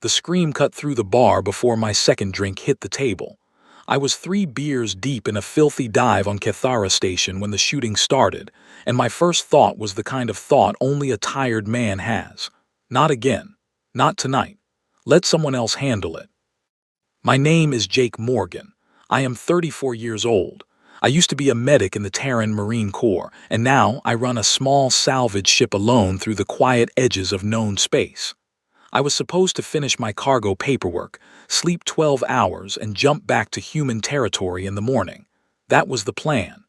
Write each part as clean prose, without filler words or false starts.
The scream cut through the bar before my second drink hit the table. I was 3 beers deep in a filthy dive on Cathara Station when the shooting started, and my first thought was the kind of thought only a tired man has. Not again. Not tonight. Let someone else handle it. My name is Jake Morgan. I am 34 years old. I used to be a medic in the Terran Marine Corps, and now I run a small salvage ship alone through the quiet edges of known space. I was supposed to finish my cargo paperwork, sleep 12 hours, and jump back to human territory in the morning. That was the plan.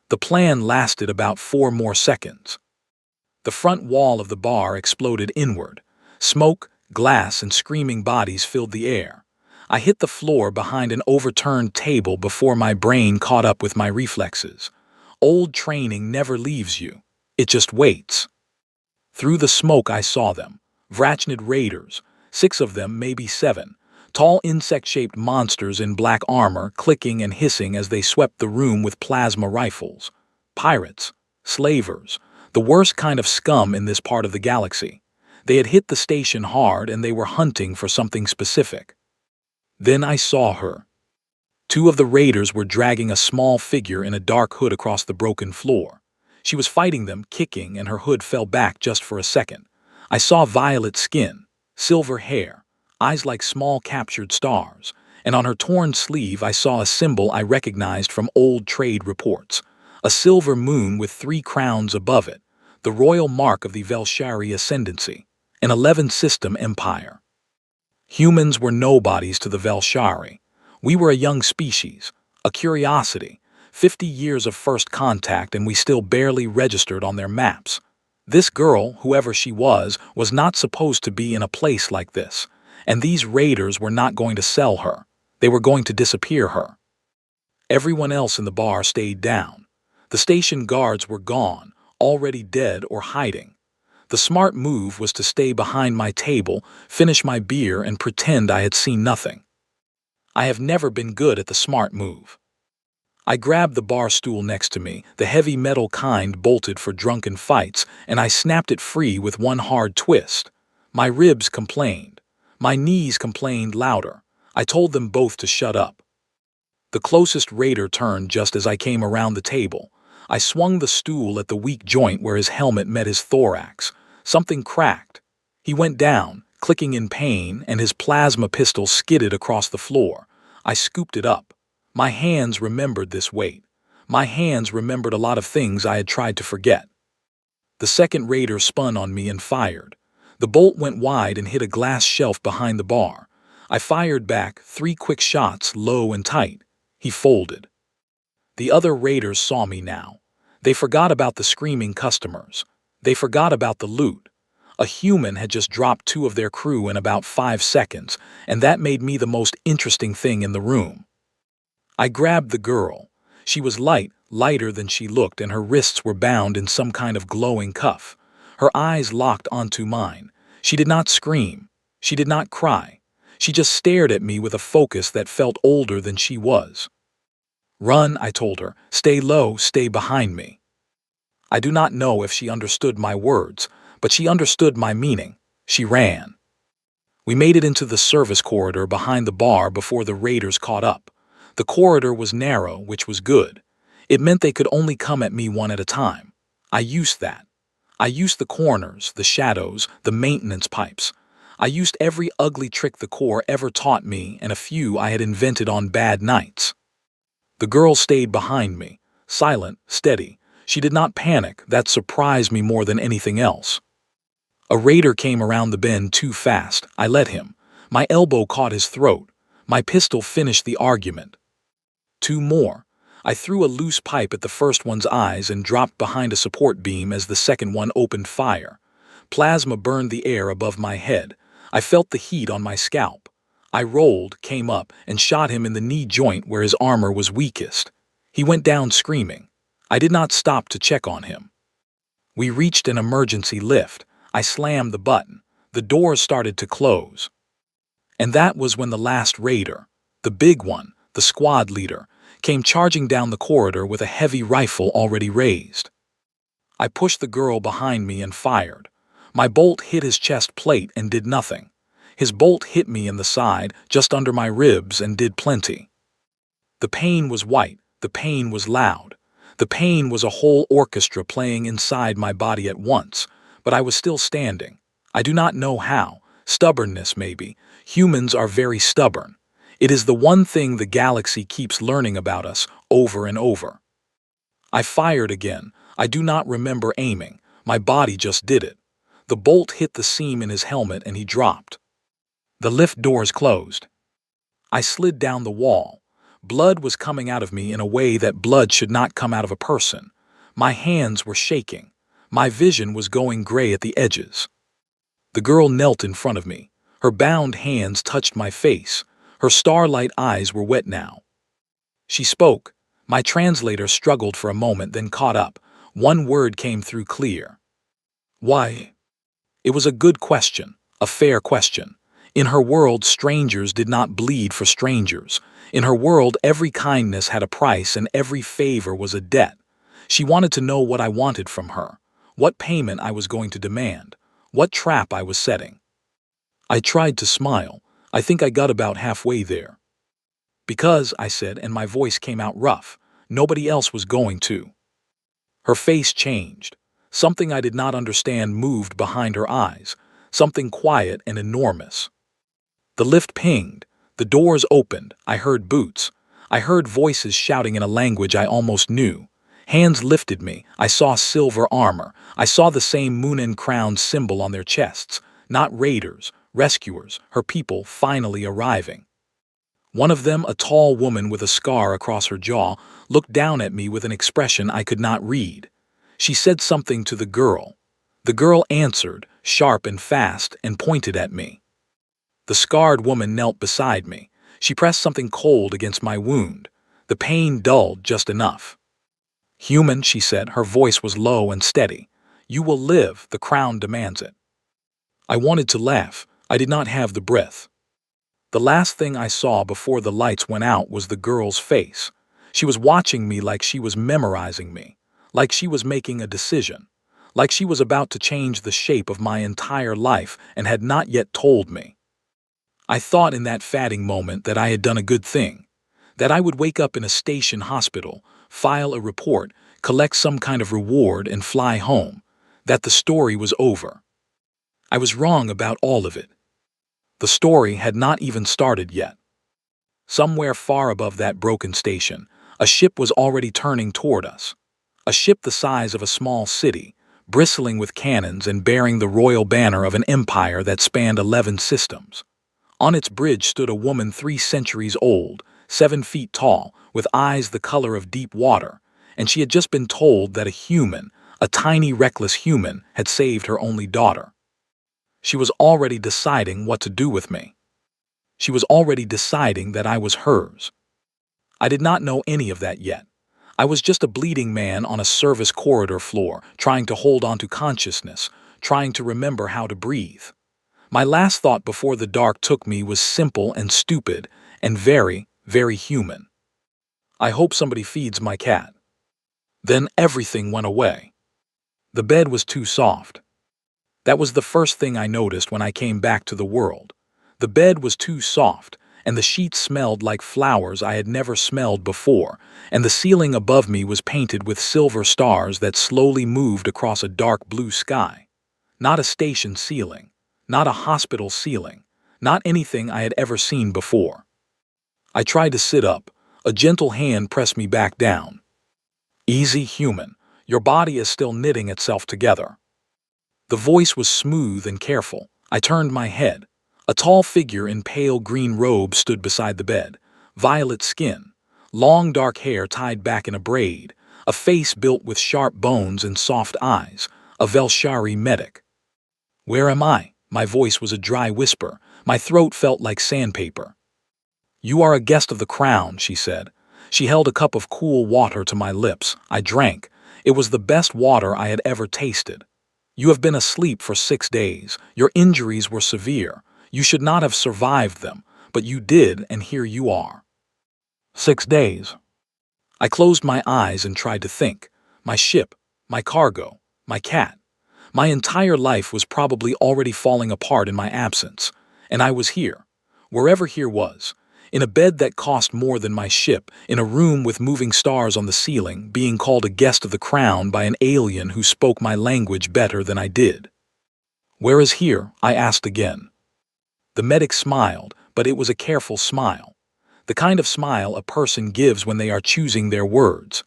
The plan lasted about 4 more seconds. The front wall of the bar exploded inward. Smoke, glass, and screaming bodies filled the air. I hit the floor behind an overturned table before my brain caught up with my reflexes. Old training never leaves you. It just waits. Through the smoke I saw them. Vrachnid raiders, 6 of them, maybe 7, tall insect-shaped monsters in black armor clicking and hissing as they swept the room with plasma rifles. Pirates, slavers, the worst kind of scum in this part of the galaxy. They had hit the station hard and they were hunting for something specific. Then I saw her. 2 of the raiders were dragging a small figure in a dark hood across the broken floor. She was fighting them, kicking, and her hood fell back just for a second. I saw violet skin, silver hair, eyes like small captured stars, and on her torn sleeve I saw a symbol I recognized from old trade reports, a silver moon with 3 crowns above it, the royal mark of the Velshari ascendancy, an 11-system empire. Humans were nobodies to the Velshari. We were a young species, a curiosity, 50 years of first contact, and we still barely registered on their maps. This girl, whoever she was not supposed to be in a place like this, and these raiders were not going to sell her. They were going to disappear her. Everyone else in the bar stayed down. The station guards were gone, already dead or hiding. The smart move was to stay behind my table, finish my beer, and pretend I had seen nothing. I have never been good at the smart move. I grabbed the bar stool next to me, the heavy metal kind bolted for drunken fights, and I snapped it free with one hard twist. My ribs complained. My knees complained louder. I told them both to shut up. The closest raider turned just as I came around the table. I swung the stool at the weak joint where his helmet met his thorax. Something cracked. He went down, clicking in pain, and his plasma pistol skidded across the floor. I scooped it up. My hands remembered this weight. My hands remembered a lot of things I had tried to forget. The second raider spun on me and fired. The bolt went wide and hit a glass shelf behind the bar. I fired back, 3 quick shots, low and tight. He folded. The other raiders saw me now. They forgot about the screaming customers. They forgot about the loot. A human had just dropped 2 of their crew in about 5 seconds, and that made me the most interesting thing in the room. I grabbed the girl. She was light, lighter than she looked, and her wrists were bound in some kind of glowing cuff. Her eyes locked onto mine. She did not scream. She did not cry. She just stared at me with a focus that felt older than she was. "Run," I told her. "Stay low, stay behind me." I do not know if she understood my words, but she understood my meaning. She ran. We made it into the service corridor behind the bar before the raiders caught up. The corridor was narrow, which was good. It meant they could only come at me one at a time. I used that. I used the corners, the shadows, the maintenance pipes. I used every ugly trick the Corps ever taught me and a few I had invented on bad nights. The girl stayed behind me, silent, steady. She did not panic. That surprised me more than anything else. A raider came around the bend too fast. I let him. My elbow caught his throat. My pistol finished the argument. 2 more. I threw a loose pipe at the first one's eyes and dropped behind a support beam as the second one opened fire. Plasma burned the air above my head. I felt the heat on my scalp. I rolled, came up, and shot him in the knee joint where his armor was weakest. He went down screaming. I did not stop to check on him. We reached an emergency lift. I slammed the button. The doors started to close. And that was when the last raider, the big one, the squad leader, came charging down the corridor with a heavy rifle already raised. I pushed the girl behind me and fired. My bolt hit his chest plate and did nothing. His bolt hit me in the side, just under my ribs, and did plenty. The pain was white, the pain was loud. The pain was a whole orchestra playing inside my body at once, but I was still standing. I do not know how. Stubbornness, maybe. Humans are very stubborn. It is the one thing the galaxy keeps learning about us over and over. I fired again. I do not remember aiming. My body just did it. The bolt hit the seam in his helmet and he dropped. The lift doors closed. I slid down the wall. Blood was coming out of me in a way that blood should not come out of a person. My hands were shaking. My vision was going gray at the edges. The girl knelt in front of me. Her bound hands touched my face. Her starlight eyes were wet now. She spoke. My translator struggled for a moment, then caught up. One word came through clear. Why? It was a good question, a fair question. In her world, strangers did not bleed for strangers. In her world, every kindness had a price and every favor was a debt. She wanted to know what I wanted from her, what payment I was going to demand, what trap I was setting. I tried to smile. I think I got about halfway there. Because, I said, and my voice came out rough, nobody else was going to. Her face changed. Something I did not understand moved behind her eyes, something quiet and enormous. The lift pinged. The doors opened. I heard boots. I heard voices shouting in a language I almost knew. Hands lifted me. I saw silver armor. I saw the same Moonin crown symbol on their chests. Not raiders, rescuers, her people finally arriving. One of them, a tall woman with a scar across her jaw, looked down at me with an expression I could not read. She said something to the girl. The girl answered, sharp and fast, and pointed at me. The scarred woman knelt beside me. She pressed something cold against my wound. The pain dulled just enough. Human, she said, her voice was low and steady. You will live, the crown demands it. I wanted to laugh. I did not have the breath. The last thing I saw before the lights went out was the girl's face. She was watching me like she was memorizing me, like she was making a decision, like she was about to change the shape of my entire life and had not yet told me. I thought in that fatting moment that I had done a good thing, that I would wake up in a station hospital, file a report, collect some kind of reward and fly home, that the story was over. I was wrong about all of it. The story had not even started yet. Somewhere far above that broken station, a ship was already turning toward us. A ship the size of a small city, bristling with cannons and bearing the royal banner of an empire that spanned 11 systems. On its bridge stood a woman 3 centuries old, 7 feet tall, with eyes the color of deep water, and she had just been told that a human, a tiny reckless human, had saved her only daughter. She was already deciding what to do with me. She was already deciding that I was hers. I did not know any of that yet. I was just a bleeding man on a service corridor floor, trying to hold on to consciousness, trying to remember how to breathe. My last thought before the dark took me was simple and stupid and very, very human. I hope somebody feeds my cat. Then everything went away. The bed was too soft. That was the first thing I noticed when I came back to the world. The bed was too soft, and the sheets smelled like flowers I had never smelled before, and the ceiling above me was painted with silver stars that slowly moved across a dark blue sky. Not a station ceiling, not a hospital ceiling, not anything I had ever seen before. I tried to sit up. A gentle hand pressed me back down. Easy, human. Your body is still knitting itself together. The voice was smooth and careful. I turned my head. A tall figure in pale green robe stood beside the bed. Violet skin, long dark hair tied back in a braid, a face built with sharp bones and soft eyes, a Velshari medic. Where am I? My voice was a dry whisper. My throat felt like sandpaper. You are a guest of the crown, she said. She held a cup of cool water to my lips. I drank. It was the best water I had ever tasted. You have been asleep for 6 days. Your injuries were severe. You should not have survived them, but you did, and here you are. 6 days. I closed my eyes and tried to think. My ship, my cargo, my cat. My entire life was probably already falling apart in my absence, And I was here, wherever here was, in a bed that cost more than my ship, in a room with moving stars on the ceiling, being called a guest of the crown by an alien who spoke my language better than I did. "Where is here?" I asked again. The medic smiled, but it was a careful smile. The kind of smile a person gives when they are choosing their words.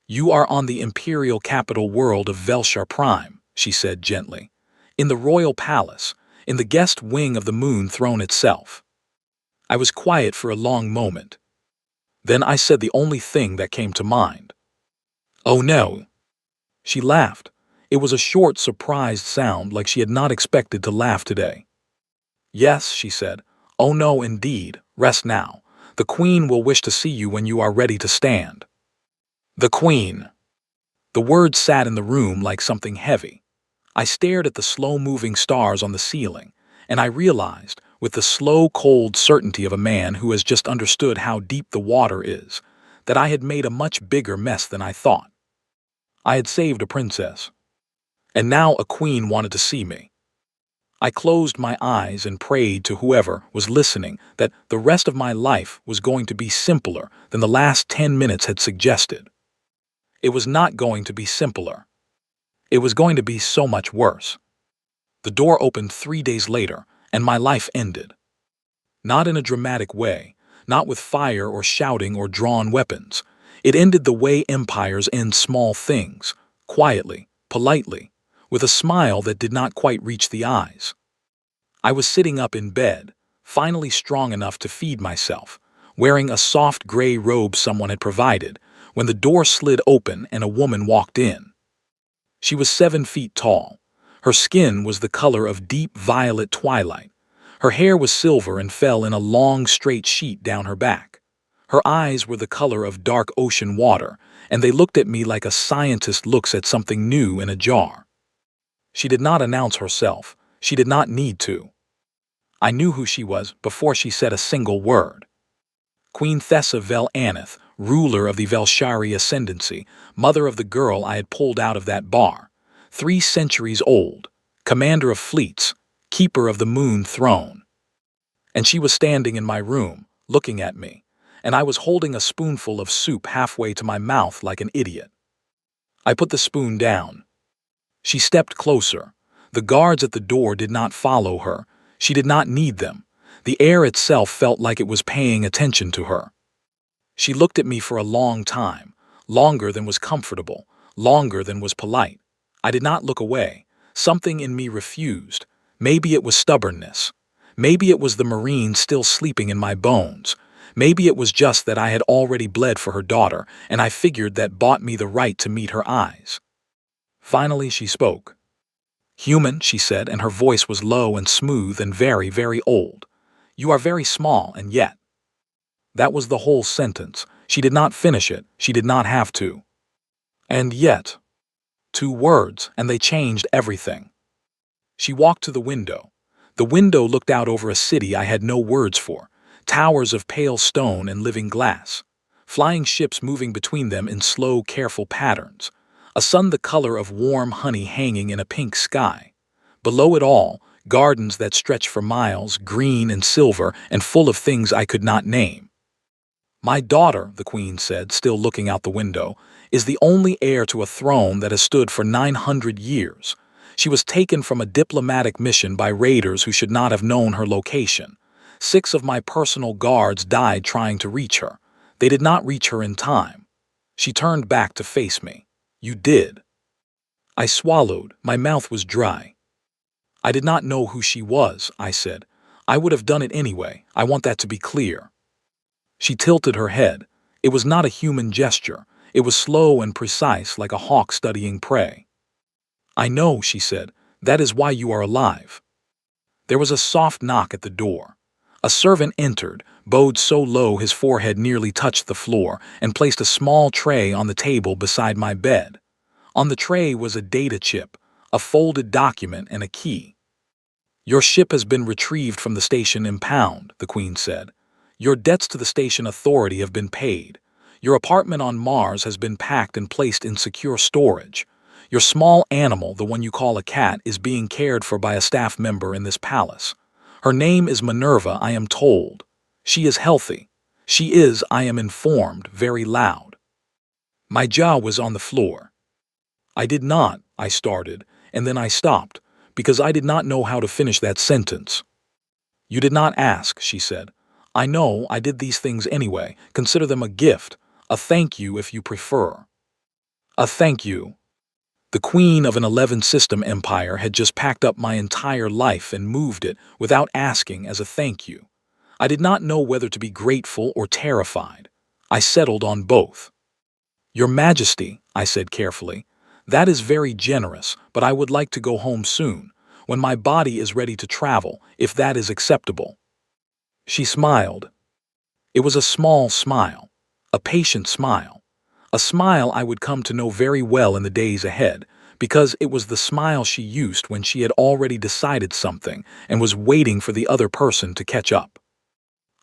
"You are on the imperial capital world of Velshar Prime," she said gently. "In the royal palace, in the guest wing of the moon throne itself." I was quiet for a long moment. Then I said the only thing that came to mind. "Oh no." She laughed. It was a short, surprised sound, like she had not expected to laugh today. "Yes," she said. "Oh no, indeed. Rest now. The Queen will wish to see you when you are ready to stand." The Queen. The words sat in the room like something heavy. I stared at the slow-moving stars on the ceiling, and I realized, with the slow, cold certainty of a man who has just understood how deep the water is, that I had made a much bigger mess than I thought. I had saved a princess, and now a queen wanted to see me. I closed my eyes and prayed to whoever was listening that the rest of my life was going to be simpler than the last 10 minutes had suggested. It was not going to be simpler. It was going to be so much worse. The door opened 3 days later, and my life ended. Not in a dramatic way, not with fire or shouting or drawn weapons. It ended the way empires end small things, quietly, politely, with a smile that did not quite reach the eyes. I was sitting up in bed, finally strong enough to feed myself, wearing a soft gray robe someone had provided, when the door slid open and a woman walked in. She was 7 feet tall. Her skin was the color of deep violet twilight. Her hair was silver and fell in a long, straight sheet down her back. Her eyes were the color of dark ocean water, and they looked at me like a scientist looks at something new in a jar. She did not announce herself. She did not need to. I knew who she was before she said a single word. Queen Thessa Vel Aneth, ruler of the Velshari ascendancy, mother of the girl I had pulled out of that bar, 3 centuries old, commander of fleets, keeper of the moon throne. And she was standing in my room, looking at me, and I was holding a spoonful of soup halfway to my mouth like an idiot. I put the spoon down. She stepped closer. The guards at the door did not follow her. She did not need them. The air itself felt like it was paying attention to her. She looked at me for a long time, longer than was comfortable, longer than was polite. I did not look away. Something in me refused. Maybe it was stubbornness. Maybe it was the Marine still sleeping in my bones. Maybe it was just that I had already bled for her daughter, and I figured that bought me the right to meet her eyes. Finally, she spoke. "Human," she said, and her voice was low and smooth and very, very old. "You are very small, and yet—" That was the whole sentence. She did not finish it. She did not have to. "And yet." 2 words, and they changed everything. She walked to the window. The window looked out over a city I had no words for, towers of pale stone and living glass, flying ships moving between them in slow, careful patterns, a sun the color of warm honey hanging in a pink sky. Below it all, gardens that stretched for miles, green and silver and full of things I could not name. "My daughter," the Queen said, still looking out the window, "is the only heir to a throne that has stood for 900 years. She was taken from a diplomatic mission by raiders who should not have known her location. 6 of my personal guards died trying to reach her. They did not reach her in time." She turned back to face me. "You did." I swallowed. My mouth was dry. "I did not know who she was," I said. "I would have done it anyway. I want that to be clear." She tilted her head. It was not a human gesture. It was slow and precise, like a hawk studying prey. "I know," she said. "That is why you are alive." There was a soft knock at the door. A servant entered, bowed so low his forehead nearly touched the floor, and placed a small tray on the table beside my bed. On the tray was a data chip, a folded document, and a key. "Your ship has been retrieved from the station impound," the Queen said. "Your debts to the station authority have been paid. Your apartment on Mars has been packed and placed in secure storage. Your small animal, the one you call a cat, is being cared for by a staff member in this palace. Her name is Minerva, I am told. She is healthy. She is, I am informed, very loud. My jaw was on the floor. I did not, I started, and then I stopped, because I did not know how to finish that sentence. You did not ask, she said. I know I did these things anyway. Consider them a gift, a thank you if you prefer. A thank you. The queen of an 11-system empire had just packed up my entire life and moved it without asking as a thank you. I did not know whether to be grateful or terrified. I settled on both. Your Majesty, I said carefully, that is very generous, but I would like to go home soon, when my body is ready to travel, if that is acceptable. She smiled. It was a small smile, a patient smile, a smile I would come to know very well in the days ahead, because it was the smile she used when she had already decided something and was waiting for the other person to catch up.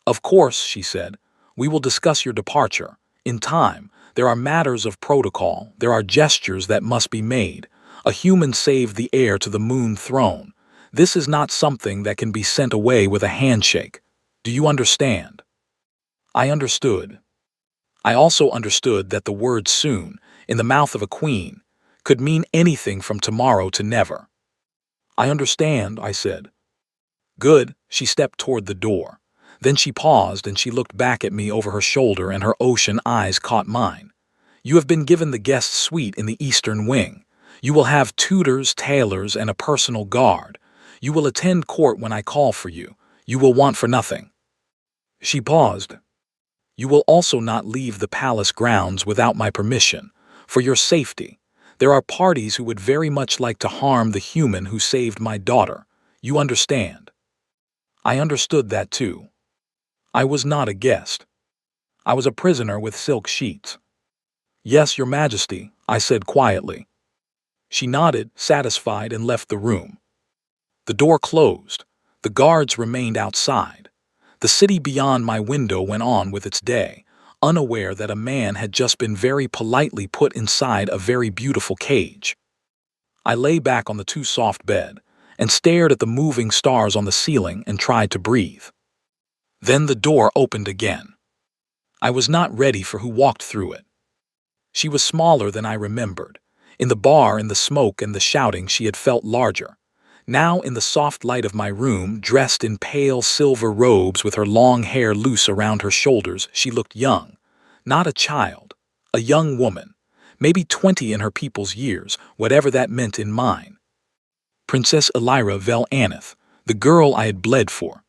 Of course, she said, we will discuss your departure. In time, there are matters of protocol, there are gestures that must be made. A human saved the heir to the moon throne. This is not something that can be sent away with a handshake. Do you understand? I understood. I also understood that the word soon, in the mouth of a queen, could mean anything from tomorrow to never. I understand, I said. Good, she stepped toward the door. Then she paused and she looked back at me over her shoulder and her ocean eyes caught mine. You have been given the guest suite in the eastern wing. You will have tutors, tailors, and a personal guard. You will attend court when I call for you. You will want for nothing. She paused. You will also not leave the palace grounds without my permission, for your safety. There are parties who would very much like to harm the human who saved my daughter. You understand? I understood that too. I was not a guest. I was a prisoner with silk sheets. Yes, Your Majesty, I said quietly. She nodded, satisfied, and left the room. The door closed. The guards remained outside. The city beyond my window went on with its day, unaware that a man had just been very politely put inside a very beautiful cage. I lay back on the too soft bed and stared at the moving stars on the ceiling and tried to breathe. Then the door opened again. I was not ready for who walked through it. She was smaller than I remembered. In the bar, in the smoke and the shouting, she had felt larger. Now, in the soft light of my room, dressed in pale silver robes with her long hair loose around her shoulders, she looked young. Not a child. A young woman. Maybe 20 in her people's years, whatever that meant in mine. Princess Elira Vel Aneth, the girl I had bled for.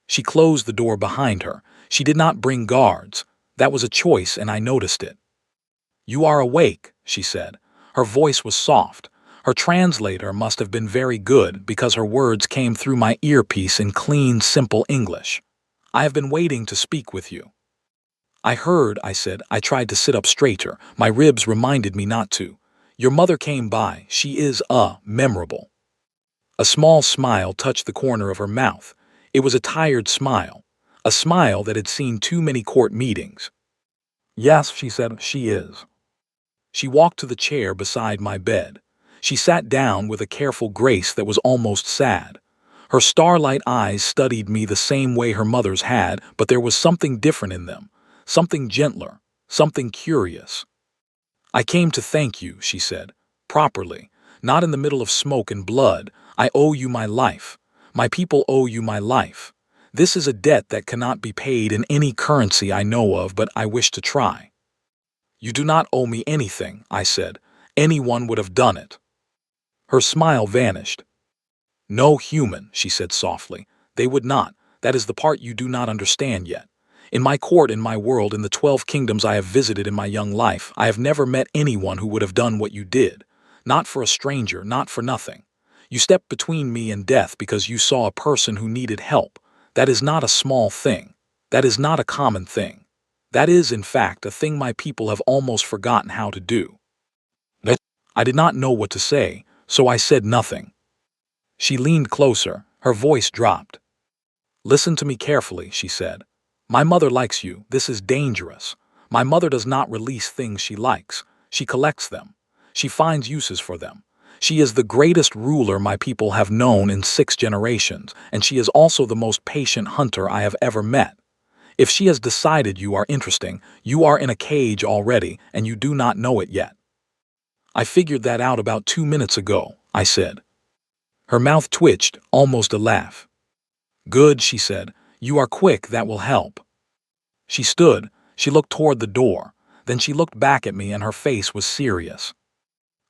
She closed the door behind her. She did not bring guards. That was a choice, and I noticed it. You are awake, she said. Her voice was soft. Her translator must have been very good because her words came through my earpiece in clean, simple English. I have been waiting to speak with you. I heard, I said. I tried to sit up straighter. My ribs reminded me not to. Your mother came by. She is, memorable. A small smile touched the corner of her mouth. It was a tired smile. A smile that had seen too many court meetings. Yes, she said, she is. She walked to the chair beside my bed. She sat down with a careful grace that was almost sad. Her starlight eyes studied me the same way her mother's had, but there was something different in them, something gentler, something curious. I came to thank you, she said, properly, not in the middle of smoke and blood. I owe you my life. My people owe you my life. This is a debt that cannot be paid in any currency I know of, but I wish to try. You do not owe me anything, I said. Anyone would have done it. Her smile vanished. No human, she said softly. They would not. That is the part you do not understand yet. In my court, in my world, in the 12 kingdoms I have visited in my young life, I have never met anyone who would have done what you did. Not for a stranger, not for nothing. You stepped between me and death because you saw a person who needed help. That is not a small thing. That is not a common thing. That is, in fact, a thing my people have almost forgotten how to do. I did not know what to say, so I said nothing. She leaned closer. Her voice dropped. Listen to me carefully, she said. My mother likes you. This is dangerous. My mother does not release things she likes. She collects them. She finds uses for them. She is the greatest ruler my people have known in 6 generations, and she is also the most patient hunter I have ever met. If she has decided you are interesting, you are in a cage already, and you do not know it yet. I figured that out about 2 minutes ago, I said. Her mouth twitched, almost a laugh. Good, she said. You are quick, that will help. She stood, she looked toward the door, then she looked back at me and her face was serious.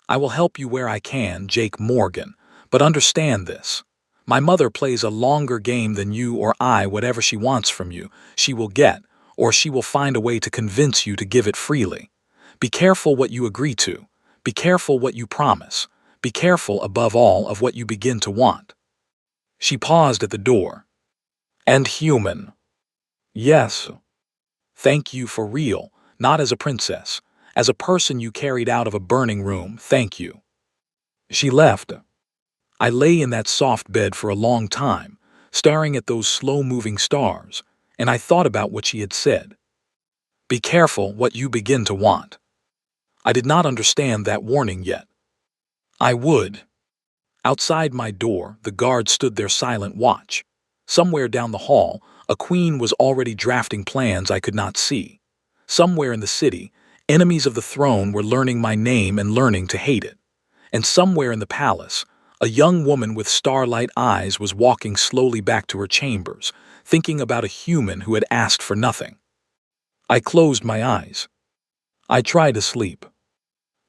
I will help you where I can, Jake Morgan, but understand this. My mother plays a longer game than you or I. Whatever she wants from you, she will get, or she will find a way to convince you to give it freely. Be careful what you agree to. Be careful what you promise. Be careful, above all, of what you begin to want. She paused at the door. And human. Yes. Thank you for real, not as a princess. As a person you carried out of a burning room, thank you. She left. I lay in that soft bed for a long time, staring at those slow-moving stars, and I thought about what she had said. Be careful what you begin to want. I did not understand that warning yet. I would. Outside my door, the guards stood their silent watch. Somewhere down the hall, a queen was already drafting plans I could not see. Somewhere in the city, enemies of the throne were learning my name and learning to hate it. And somewhere in the palace, a young woman with starlight eyes was walking slowly back to her chambers, thinking about a human who had asked for nothing. I closed my eyes. I tried to sleep.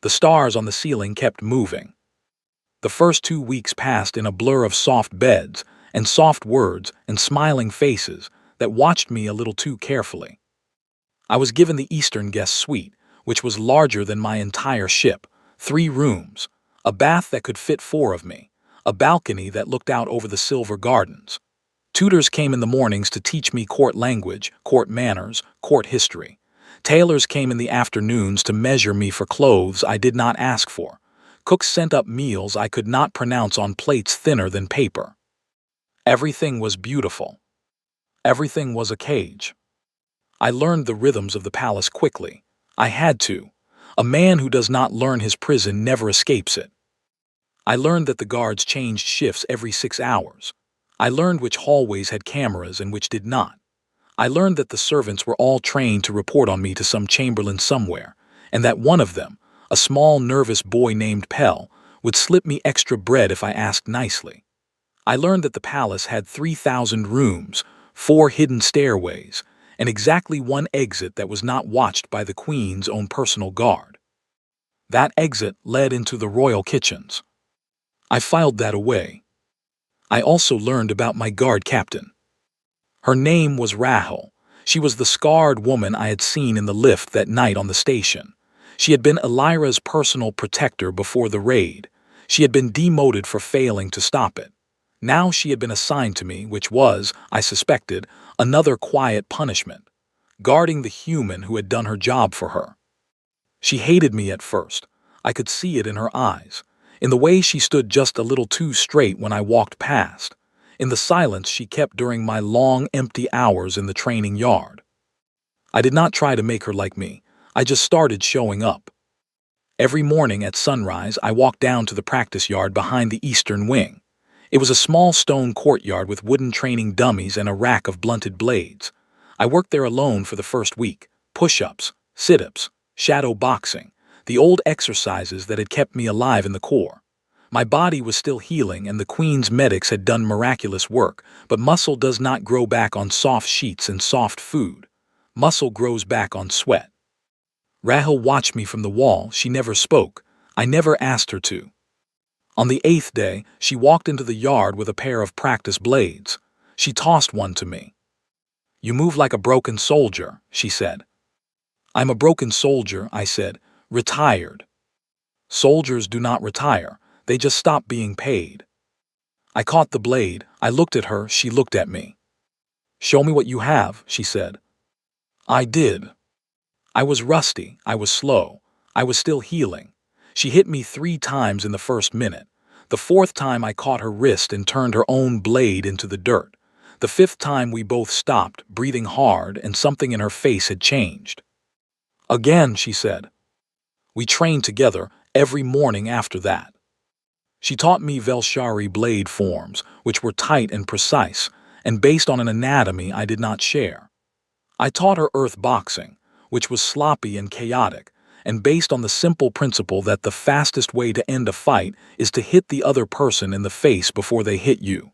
The stars on the ceiling kept moving. The first 2 weeks passed in a blur of soft beds and soft words and smiling faces that watched me a little too carefully. I was given the Eastern guest suite, which was larger than my entire ship, 3 rooms, a bath that could fit 4 of me, a balcony that looked out over the silver gardens. Tutors came in the mornings to teach me court language, court manners, court history. Tailors came in the afternoons to measure me for clothes I did not ask for. Cooks sent up meals I could not pronounce on plates thinner than paper. Everything was beautiful. Everything was a cage. I learned the rhythms of the palace quickly. I had to. A man who does not learn his prison never escapes it. I learned that the guards changed shifts every 6 hours. I learned which hallways had cameras and which did not. I learned that the servants were all trained to report on me to some chamberlain somewhere, and that one of them, a small nervous boy named Pell, would slip me extra bread if I asked nicely. I learned that the palace had 3,000 rooms, 4 hidden stairways, and exactly 1 exit that was not watched by the queen's own personal guard. That exit led into the royal kitchens. I filed that away. I also learned about my guard captain. Her name was Rahel. She was the scarred woman I had seen in the lift that night on the station. She had been Elira's personal protector before the raid. She had been demoted for failing to stop it. Now she had been assigned to me, which was, I suspected, another quiet punishment, guarding the human who had done her job for her. She hated me at first. I could see it in her eyes, in the way she stood just a little too straight when I walked past, in the silence she kept during my long, empty hours in the training yard. I did not try to make her like me. I just started showing up. Every morning at sunrise, I walked down to the practice yard behind the eastern wing. It was a small stone courtyard with wooden training dummies and a rack of blunted blades. I worked there alone for the first week. Push-ups, sit-ups, shadow boxing, the old exercises that had kept me alive in the Corps. My body was still healing and the Queen's medics had done miraculous work, but muscle does not grow back on soft sheets and soft food. Muscle grows back on sweat. Rahel watched me from the wall. She never spoke. I never asked her to. On the 8th day, she walked into the yard with a pair of practice blades. She tossed one to me. You move like a broken soldier, she said. I'm a broken soldier, I said, retired. Soldiers do not retire, they just stop being paid. I caught the blade, I looked at her, she looked at me. Show me what you have, she said. I did. I was rusty, I was slow, I was still healing. She hit me 3 times in the first minute. The 4th time I caught her wrist and turned her own blade into the dirt. The 5th time we both stopped, breathing hard, and something in her face had changed. Again, she said. We trained together every morning after that. She taught me Velshari blade forms, which were tight and precise, and based on an anatomy I did not share. I taught her earth boxing, which was sloppy and chaotic, and based on the simple principle that the fastest way to end a fight is to hit the other person in the face before they hit you.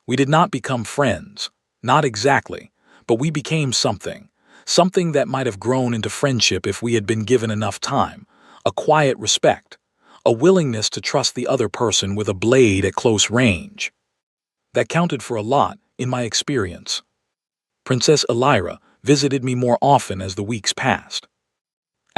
We did not become friends, not exactly, but we became something that might have grown into friendship if we had been given enough time, a quiet respect, a willingness to trust the other person with a blade at close range. That counted for a lot, in my experience. Princess Elira visited me more often as the weeks passed.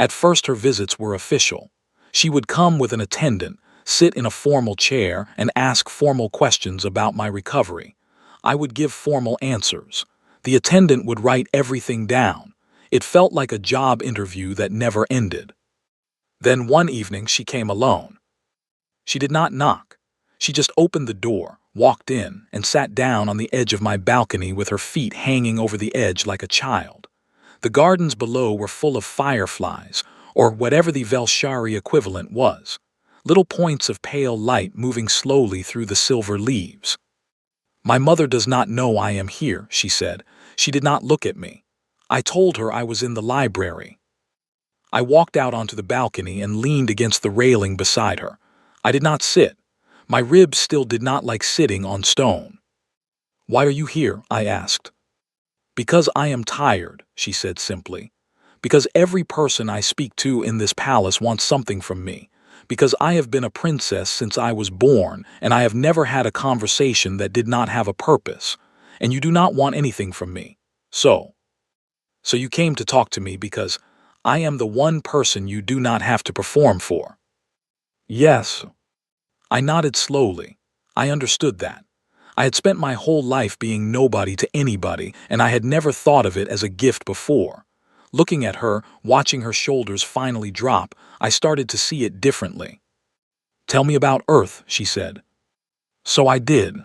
At first her visits were official. She would come with an attendant, sit in a formal chair, and ask formal questions about my recovery. I would give formal answers. The attendant would write everything down. It felt like a job interview that never ended. Then one evening she came alone. She did not knock. She just opened the door, walked in, and sat down on the edge of my balcony with her feet hanging over the edge like a child. The gardens below were full of fireflies, or whatever the Velshari equivalent was, little points of pale light moving slowly through the silver leaves. "My mother does not know I am here," she said. She did not look at me. I told her I was in the library. I walked out onto the balcony and leaned against the railing beside her. I did not sit. My ribs still did not like sitting on stone. "Why are you here?" I asked. "Because I am tired," she said simply. "Because every person I speak to in this palace wants something from me. Because I have been a princess since I was born, and I have never had a conversation that did not have a purpose. And you do not want anything from me. So you came to talk to me because I am the one person you do not have to perform for." "Yes." I nodded slowly. I understood that. I had spent my whole life being nobody to anybody, and I had never thought of it as a gift before. Looking at her, watching her shoulders finally drop, I started to see it differently. "Tell me about Earth," she said. So I did.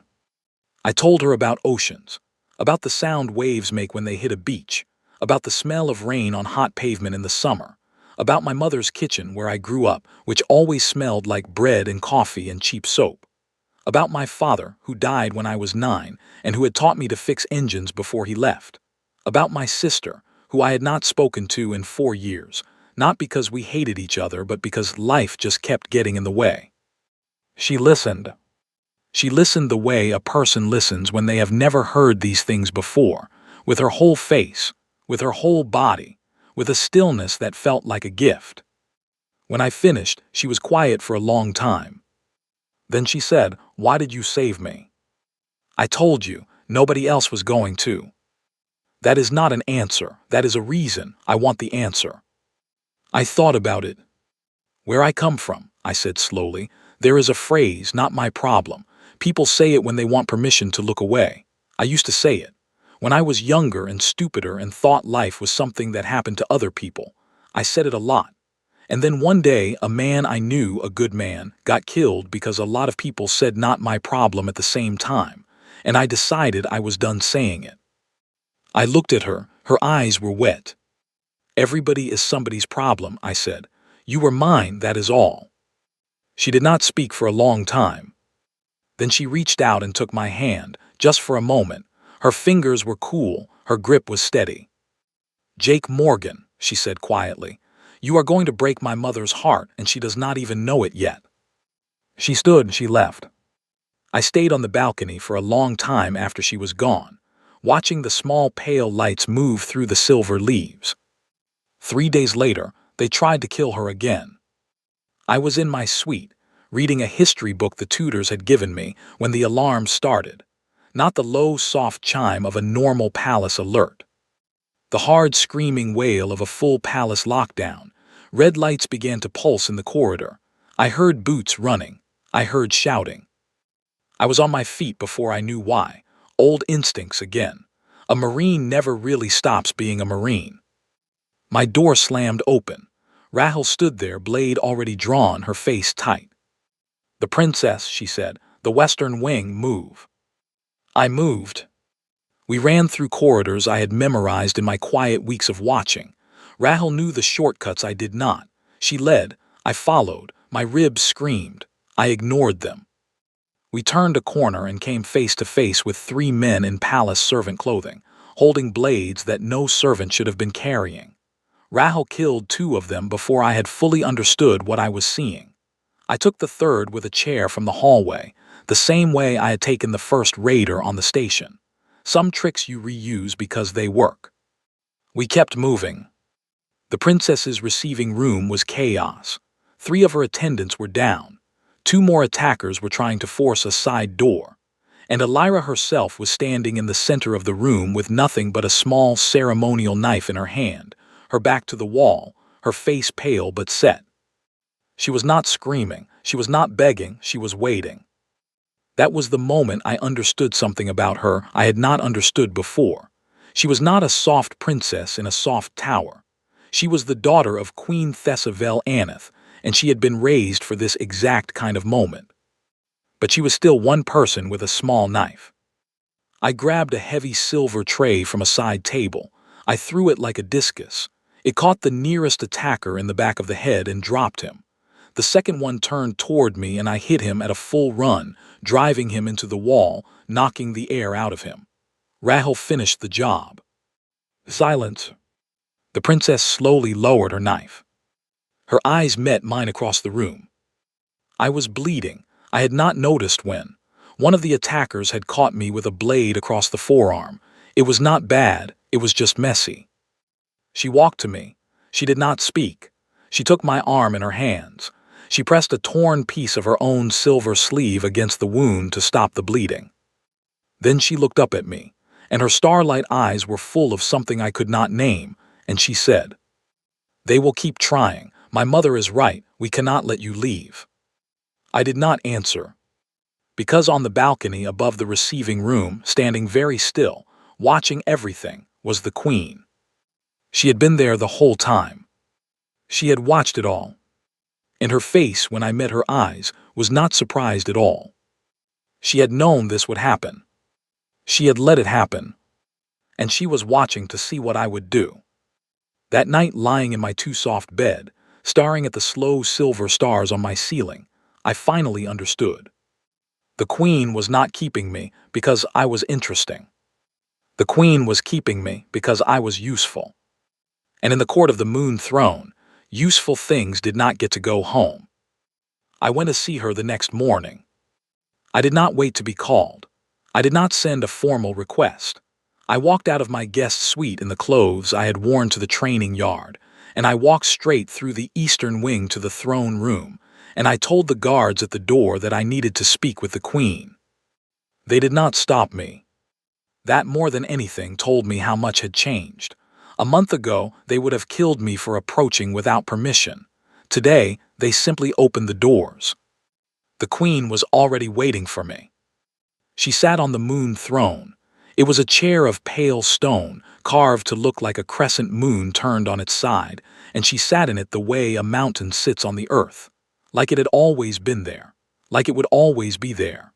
I told her about oceans, about the sound waves make when they hit a beach, about the smell of rain on hot pavement in the summer, about my mother's kitchen where I grew up, which always smelled like bread and coffee and cheap soap, about my father, who died when I was 9 and who had taught me to fix engines before he left, about my sister, who I had not spoken to in 4 years, not because we hated each other, but because life just kept getting in the way. She listened. She listened the way a person listens when they have never heard these things before, with her whole face, with her whole body, with a stillness that felt like a gift. When I finished, she was quiet for a long time. Then she said, "Why did you save me?" "I told you, nobody else was going to." "That is not an answer, that is a reason. I want the answer." I thought about it. "Where I come from," I said slowly, "there is a phrase, not my problem. People say it when they want permission to look away. I used to say it. When I was younger and stupider and thought life was something that happened to other people, I said it a lot. And then one day, a man I knew, a good man, got killed because a lot of people said not my problem at the same time, and I decided I was done saying it." I looked at her. Her eyes were wet. "Everybody is somebody's problem," I said. "You were mine, that is all." She did not speak for a long time. Then she reached out and took my hand, just for a moment. Her fingers were cool, her grip was steady. "Jake Morgan," she said quietly, "you are going to break my mother's heart, and she does not even know it yet." She stood and she left. I stayed on the balcony for a long time after she was gone, watching the small pale lights move through the silver leaves. 3 days later, they tried to kill her again. I was in my suite, reading a history book the tutors had given me when the alarm started. Not the low, soft chime of a normal palace alert. The hard, screaming wail of a full palace lockdown. Red lights began to pulse in the corridor. I heard boots running. I heard shouting. I was on my feet before I knew why. Old instincts again. A Marine never really stops being a Marine. My door slammed open. Rahel stood there, blade already drawn, her face tight. "The princess," she said, "the western wing, move." I moved. We ran through corridors I had memorized in my quiet weeks of watching. Rahel knew the shortcuts I did not. She led. I followed. My ribs screamed. I ignored them. We turned a corner and came face to face with three men in palace servant clothing, holding blades that no servant should have been carrying. Rahul killed two of them before I had fully understood what I was seeing. I took the third with a chair from the hallway, the same way I had taken the first raider on the station. Some tricks you reuse because they work. We kept moving. The princess's receiving room was chaos. Three of her attendants were down. Two more attackers were trying to force a side door. And Elira herself was standing in the center of the room with nothing but a small ceremonial knife in her hand, her back to the wall, her face pale but set. She was not screaming, she was not begging, she was waiting. That was the moment I understood something about her I had not understood before. She was not a soft princess in a soft tower. She was the daughter of Queen Thessavel Aneth, and she had been raised for this exact kind of moment. But she was still one person with a small knife. I grabbed a heavy silver tray from a side table. I threw it like a discus. It caught the nearest attacker in the back of the head and dropped him. The second one turned toward me and I hit him at a full run, driving him into the wall, knocking the air out of him. Rahul finished the job. Silence. The princess slowly lowered her knife. Her eyes met mine across the room. I was bleeding. I had not noticed when. One of the attackers had caught me with a blade across the forearm. It was not bad, it was just messy. She walked to me. She did not speak. She took my arm in her hands. She pressed a torn piece of her own silver sleeve against the wound to stop the bleeding. Then she looked up at me, and her starlight eyes were full of something I could not name, and she said, "They will keep trying. My mother is right. We cannot let you leave." I did not answer. Because on the balcony above the receiving room, standing very still, watching everything, was the queen. She had been there the whole time. She had watched it all. And her face, when I met her eyes, was not surprised at all. She had known this would happen. She had let it happen. And she was watching to see what I would do. That night, lying in my too-soft bed, staring at the slow silver stars on my ceiling, I finally understood. The queen was not keeping me because I was interesting. The queen was keeping me because I was useful. And in the court of the Moon Throne, useful things did not get to go home. I went to see her the next morning. I did not wait to be called. I did not send a formal request. I walked out of my guest suite in the clothes I had worn to the training yard, and I walked straight through the eastern wing to the throne room, and I told the guards at the door that I needed to speak with the queen. They did not stop me. That more than anything told me how much had changed. A month ago, they would have killed me for approaching without permission. Today, they simply opened the doors. The queen was already waiting for me. She sat on the moon throne. It was a chair of pale stone, carved to look like a crescent moon turned on its side, and she sat in it the way a mountain sits on the earth, like it had always been there, like it would always be there.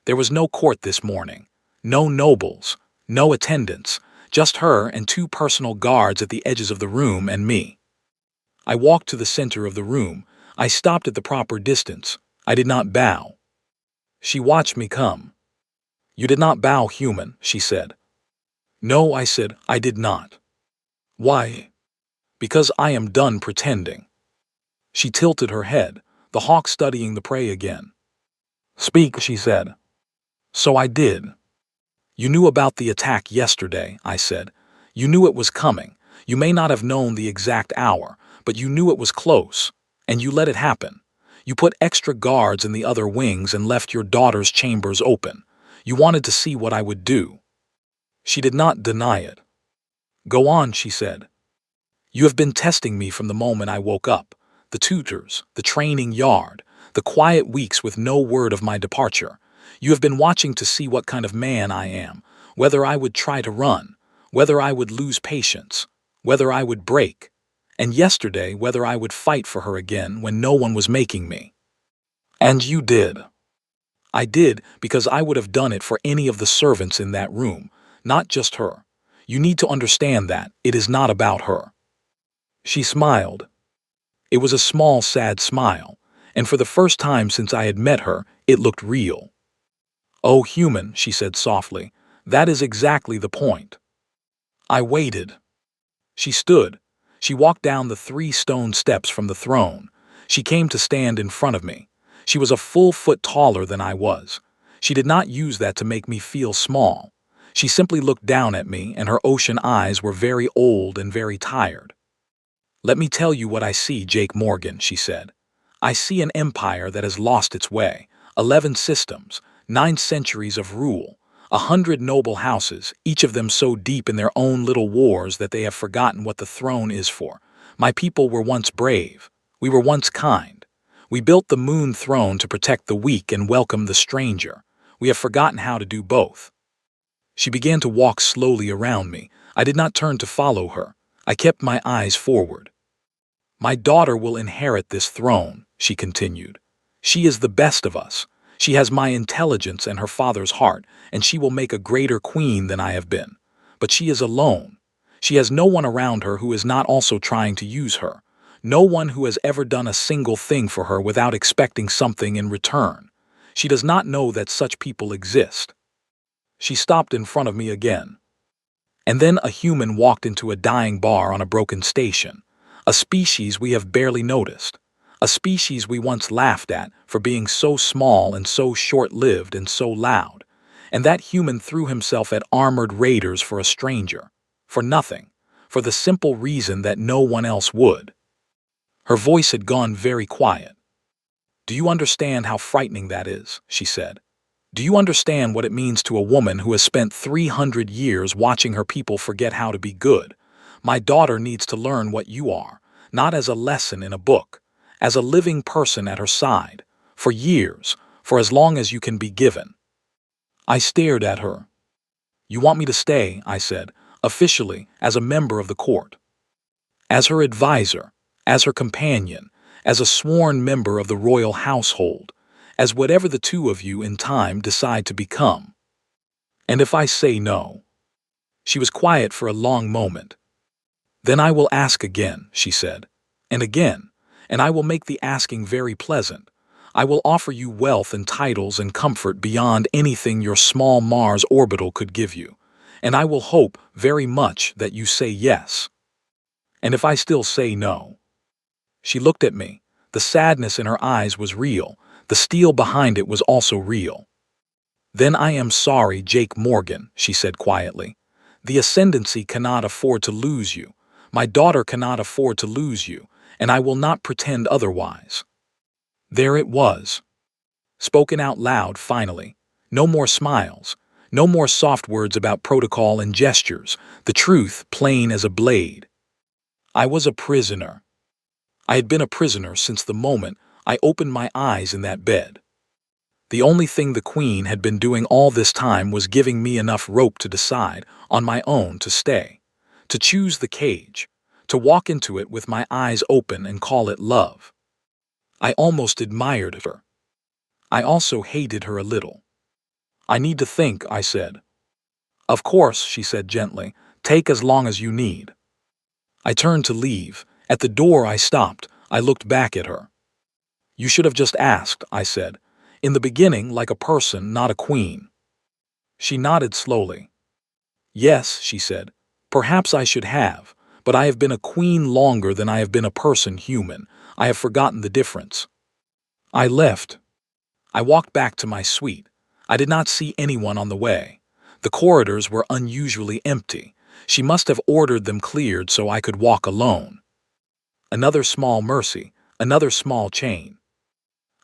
There was no court this morning, no nobles, no attendants, just her and two personal guards at the edges of the room and me. I walked to the center of the room. I stopped at the proper distance. I did not bow. She watched me come. "You did not bow, human," she said. "No," I said, "I did not." "Why?" "Because I am done pretending." She tilted her head, the hawk studying the prey again. "Speak," she said. So I did. "You knew about the attack yesterday," I said. "You knew it was coming. You may not have known the exact hour, but you knew it was close, and you let it happen. You put extra guards in the other wings and left your daughter's chambers open. You wanted to see what I would do." She did not deny it. "Go on," she said. "You have been testing me from the moment I woke up. The tutors, the training yard, the quiet weeks with no word of my departure. You have been watching to see what kind of man I am, whether I would try to run, whether I would lose patience, whether I would break, and yesterday whether I would fight for her again when no one was making me. And you did." "I did because I would have done it for any of the servants in that room, not just her. You need to understand that it is not about her." She smiled. It was a small, sad smile, and for the first time since I had met her, it looked real. "Oh, human," she said softly, "that is exactly the point." I waited. She stood. She walked down the 3 stone steps from the throne. She came to stand in front of me. She was a full foot taller than I was. She did not use that to make me feel small. She simply looked down at me, and her ocean eyes were very old and very tired. "Let me tell you what I see, Jake Morgan," she said. "I see an empire that has lost its way, 11 systems, 9 centuries of rule, 100 noble houses, each of them so deep in their own little wars that they have forgotten what the throne is for. My people were once brave. We were once kind. We built the moon throne to protect the weak and welcome the stranger. We have forgotten how to do both." She began to walk slowly around me. I did not turn to follow her. I kept my eyes forward. "My daughter will inherit this throne," she continued. "She is the best of us. She has my intelligence and her father's heart, and she will make a greater queen than I have been. But she is alone. She has no one around her who is not also trying to use her. No one who has ever done a single thing for her without expecting something in return. She does not know that such people exist." She stopped in front of me again. And then a human walked into a dying bar on a broken station. A species we have barely noticed. A species we once laughed at for being so small and so short-lived and so loud. And that human threw himself at armored raiders for a stranger. For nothing. For the simple reason that no one else would. Her voice had gone very quiet. "Do you understand how frightening that is?" she said. "Do you understand what it means to a woman who has spent 300 years watching her people forget how to be good? My daughter needs to learn what you are, not as a lesson in a book, as a living person at her side, for years, for as long as you can be given." I stared at her. "You want me to stay," I said, "officially, as a member of the court. As her advisor, as her companion, as a sworn member of the royal household, as whatever the two of you in time decide to become. And if I say no?" She was quiet for a long moment. "Then I will ask again," she said, "and again, and I will make the asking very pleasant. I will offer you wealth and titles and comfort beyond anything your small Mars orbital could give you, and I will hope very much that you say yes. And if I still say no?" She looked at me. The sadness in her eyes was real. The steel behind it was also real. "Then I am sorry, Jake Morgan," she said quietly. "The ascendancy cannot afford to lose you. My daughter cannot afford to lose you, and I will not pretend otherwise." There it was. Spoken out loud finally. No more smiles. No more soft words about protocol and gestures. The truth plain as a blade. I was a prisoner. I had been a prisoner since the moment I opened my eyes in that bed. The only thing the Queen had been doing all this time was giving me enough rope to decide, on my own, to stay, to choose the cage, to walk into it with my eyes open and call it love. I almost admired her. I also hated her a little. "I need to think," I said. "Of course," she said gently, "take as long as you need." I turned to leave. At the door I stopped. I looked back at her. "You should have just asked," I said. "In the beginning, like a person, not a queen." She nodded slowly. "Yes," she said, "perhaps I should have, but I have been a queen longer than I have been a person human. I have forgotten the difference." I left. I walked back to my suite. I did not see anyone on the way. The corridors were unusually empty. She must have ordered them cleared so I could walk alone. Another small mercy, another small chain.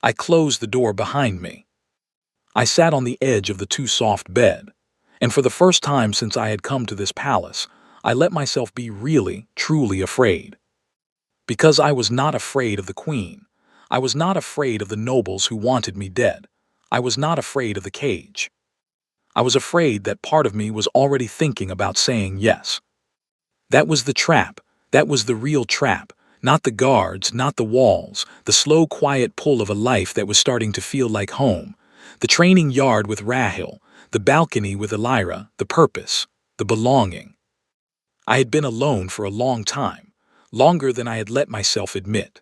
I closed the door behind me. I sat on the edge of the too-soft bed, and for the first time since I had come to this palace, I let myself be really, truly afraid. Because I was not afraid of the Queen. I was not afraid of the nobles who wanted me dead. I was not afraid of the cage. I was afraid that part of me was already thinking about saying yes. That was the trap. That was the real trap. Not the guards, not the walls, the slow, quiet pull of a life that was starting to feel like home. The training yard with Rahil, the balcony with Elira, the purpose, the belonging. I had been alone for a long time, longer than I had let myself admit.